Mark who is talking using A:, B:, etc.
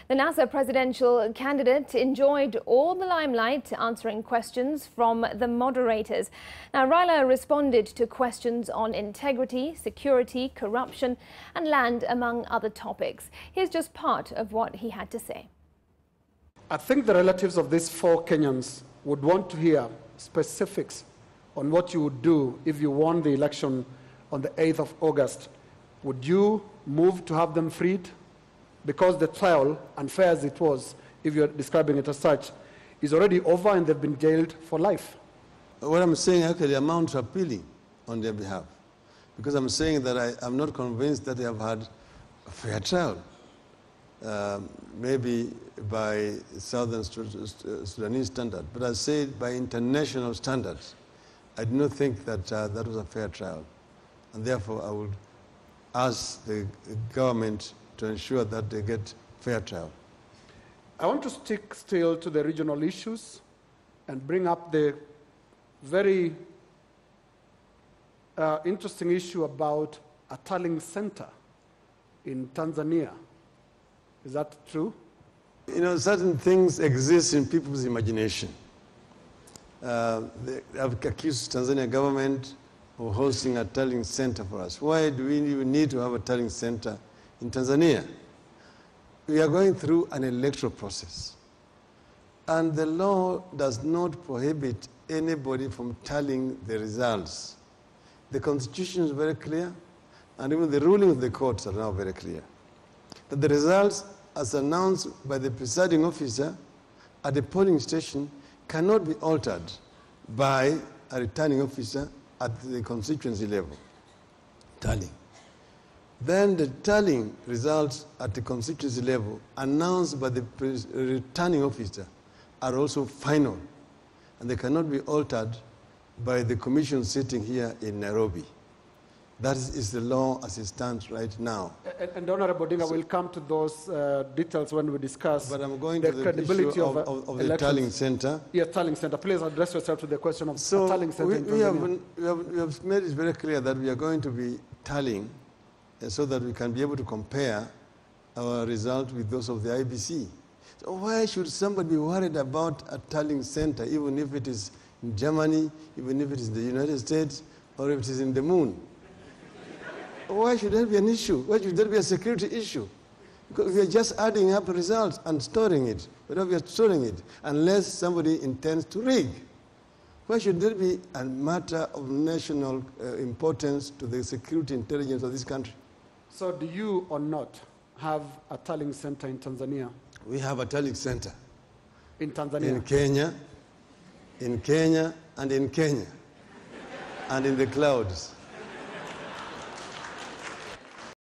A: The NASA presidential candidate enjoyed all the limelight, answering questions from the moderators. Now, Raila responded to questions on integrity, security, corruption and land, among other topics. Here's just part of what he had to say.
B: I think the relatives of these 4 Kenyans would want to hear specifics on what you would do if you won the election on the 8th of August. Would you move to have them freed? Because the trial, unfair as it was, if you're describing it as such, is already over and they've been jailed for life.
C: What I'm saying actually amounts to appealing on their behalf, because I'm saying that I'm not convinced that they have had a fair trial. Maybe by Southern Sudanese standard, but I say by international standards, I do not think that that was a fair trial. And therefore, I would ask the government to ensure that they get fair trial.
B: I want to stick still to the regional issues and bring up the very interesting issue about a tallying center in Tanzania. Is that true?
C: You know, certain things exist in people's imagination. They have accused Tanzania government of hosting a tallying center for us. Why do we even need to have a tallying center in Tanzania? We are going through an electoral process, and the law does not prohibit anybody from tallying the results. The Constitution is very clear, and even the ruling of the courts are now very clear, that the results as announced by the presiding officer at the polling station cannot be altered by a returning officer at the constituency level. Tallying. Then the tallying results at the constituency level announced by the returning officer are also final, and they cannot be altered by the commission sitting here in Nairobi. That is the law as it stands right now.
B: And Honorable Odinga, will come to those details when we discuss.
C: But I'm going
B: the
C: to the
B: credibility
C: issue of the tallying center.
B: Yes, tallying center. Please address yourself to the question of the tallying center in Tanzania.
C: We have made it very clear that we are going to be tallying so that we can be able to compare our result with those of the IBC. So why should somebody be worried about a tallying center, even if it is in Germany, even if it is in the United States, or if it is in the moon? Why should that be an issue? Why should that be a security issue? Because we are just adding up results and storing it. Whether we are storing it, unless somebody intends to rig. Why should there be a matter of national importance to the security intelligence of this country?
B: So do you or not have a tallying center in Tanzania?
C: We have a tallying center.
B: In Tanzania?
C: In Kenya, and in Kenya, and in the clouds.